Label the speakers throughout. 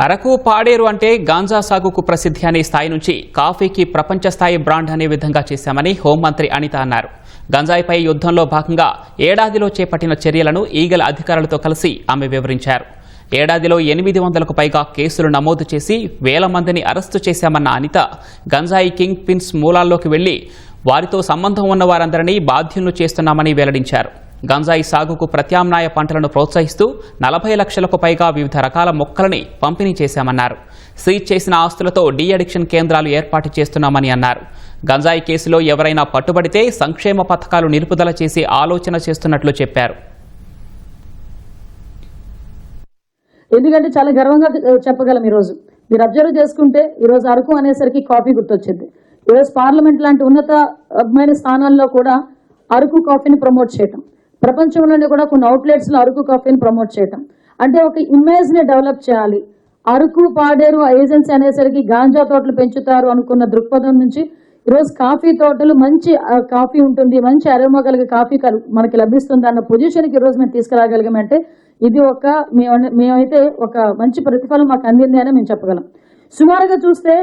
Speaker 1: అరకు పాడేరు అంటే గాంజా సాగుకు ప్రసిద్ధి అనే స్థాయి నుంచి కాఫీకి ప్రపంచ స్థాయి బ్రాండ్ అనే విధంగా చేశామని హోంమంత్రి అనిత అన్నారు. గంజాయిపై యుద్ధంలో భాగంగా ఏడాదిలో చేపట్టిన చర్యలను ఈగల అధికారులతో కలిసి ఆమె వివరించారు. ఏడాదిలో 800కు పైగా కేసులు నమోదు చేసి వేల మందిని అరెస్టు చేశామన్న అనిత గంజాయి కింగ్ పిన్స్ మూలాల్లోకి వెళ్లి వారితో సంబంధం ఉన్న వారందరినీ బాధ్యులను చేస్తున్నామని వెల్లడించారు. గంజాయి సాగుకు ప్రత్యామ్నాయ పంటలను ప్రోత్సహిస్తూ 40 లక్షలకు పైగా వివిధ రకాల మొక్కలని పంపిణీ చేశామన్నారు. సీజ్ చేసిన ఆస్తులతో డీ అడిక్షన్ కేంద్రాలు ఏర్పాటు చేస్తున్నామని అన్నారు. గంజాయి కేసులో ఎవరైనా పట్టుబడితే సంక్షేమ పథకాలు నిలుపుదల చేసే ఆలోచన చేస్తున్నట్లు చెప్పారు.
Speaker 2: ఎందుకంటే చాలా గర్వంగా చెప్పగలం. ఈరోజు మీరు అబ్జర్వ్ చేసుకుంటే ఈరోజు అరకు అనేసరికి కాఫీ గుర్తొచ్చింది. ఈరోజు పార్లమెంట్ లాంటి ఉన్నతమైన స్థానాల్లో కూడా అరకు కాఫీని ప్రమోట్ చేయటం, ప్రపంచంలోనే కూడా కొన్ని అవుట్లెట్స్లో అరకు కాఫీని ప్రమోట్ చేయటం అంటే ఒక ఇమేజ్ని డెవలప్ చేయాలి. అరకు పాడేరు ఏజెన్సీ అనేసరికి గాంజా తోటలు పెంచుతారు అనుకున్న దృక్పథం నుంచి ఈరోజు కాఫీ తోటలు మంచి కాఫీ ఉంటుంది, మంచి అరోమా కలిగే కాఫీ మనకి లభిస్తుంది అన్న పొజిషన్కి ఈరోజు మేము తీసుకురాగలిగామంటే ఇది మేమైతే ఒక మంచి ప్రతిఫలం మాకు అందింది అని మేము చెప్పగలం. సుమారుగా చూస్తే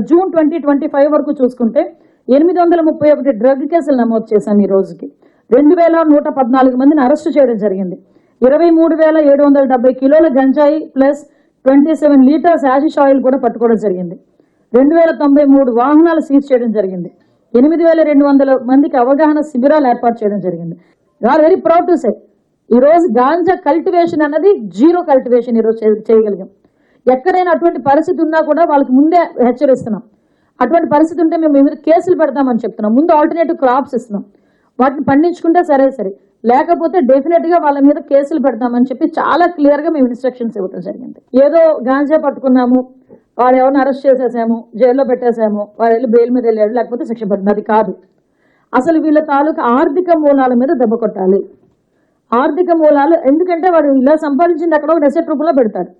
Speaker 2: జూన్ 2025 వరకు చూసుకుంటే 831 డ్రగ్ కేసులు నమోదు చేశాం. ఈ రోజుకి 2114 మందిని అరెస్టు చేయడం జరిగింది. 23,770 కిలోల గంజాయి ప్లస్ 27 లీటర్స్ యాషిష్ ఆయిల్ కూడా పట్టుకోవడం జరిగింది. 2093 వాహనాలు సీజ్ చేయడం జరిగింది. 8,200 మందికి అవగాహన శిబిరాలు ఏర్పాటు చేయడం జరిగింది. Are very proud to say ఈ రోజు గాంజా కల్టివేషన్ అన్నది జీరో కల్టివేషన్ ఈరోజు చేయగలిగాం. ఎక్కడైనా అటువంటి పరిస్థితి ఉన్నా కూడా వాళ్ళకి ముందే హెచ్చరిస్తున్నాం. అటువంటి పరిస్థితి ఉంటే మేము మీద కేసులు పెడతామని చెప్తున్నాం. ముందు ఆల్టర్నేటివ్ క్రాప్స్ ఇస్తున్నాం. వాటిని పండించుకుంటే సరే, లేకపోతే డెఫినెట్ గా వాళ్ళ మీద కేసులు పెడతామని చెప్పి చాలా క్లియర్ గా మేము ఇన్స్ట్రక్షన్స్ ఇవ్వడం జరిగింది. ఏదో గాంజా పట్టుకున్నాము, వాడు ఎవరిని అరెస్ట్ చేసేసాము, జైల్లో పెట్టేసాము, వాడు వెళ్ళి బెయిల్ మీద వెళ్ళాడు, లేకపోతే శిక్ష పడుతుంది. అది కాదు. అసలు వీళ్ళ తాలూకా ఆర్థిక మూలాల మీద దెబ్బ కొట్టాలి. ఆర్థిక మూలాలు ఎందుకంటే వాడు ఇలా సంపాదించింది అక్కడ ఒక ఎసెట్ రూపంలో పెడతాడు.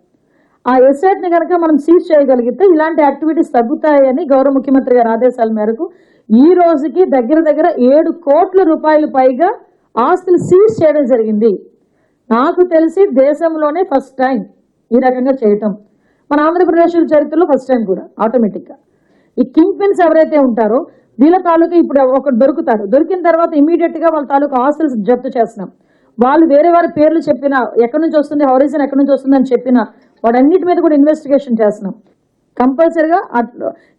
Speaker 2: ఆ ఎసెట్ ని కనుక మనం సీజ్ చేయగలిగితే ఇలాంటి యాక్టివిటీస్ తగ్గుతాయని గౌరవ ముఖ్యమంత్రి గారి ఆదేశాల మేరకు ఈ రోజుకి దగ్గర 7 కోట్ల రూపాయలు పైగా ఆస్తులు సీజ్ చేయడం జరిగింది. నాకు తెలిసి దేశంలోనే ఫస్ట్ టైం ఈ రకంగా చేయటం, మన ఆంధ్రప్రదేశ్ చరిత్రలో ఫస్ట్ టైం కూడా. ఆటోమేటిక్గా ఈ కింగ్ పిన్స్ ఎవరైతే ఉంటారో వీళ్ళ తాలూకా ఇప్పుడు ఒకటి దొరుకుతారు. దొరికిన తర్వాత ఇమీడియట్ గా వాళ్ళ తాలూకా ఆస్తులు జప్తు చేస్తున్నాం. వాళ్ళు వేరే వారి పేర్లు చెప్పినా, ఎక్కడి నుంచి వస్తుంది, హౌరిజన్ ఎక్కడి నుంచి వస్తుంది అని చెప్పినా వాటన్నిటి మీద కూడా ఇన్వెస్టిగేషన్ చేస్తున్నాం. కంపల్సరిగా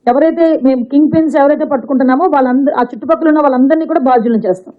Speaker 2: ఎవరైతే మేము కింగ్ పిన్స్ ఎవరైతే పట్టుకుంటున్నామో వాళ్ళందరూ ఆ చుట్టుపక్కల ఉన్న వాళ్ళందరినీ కూడా బాధ్యులను చేస్తాం.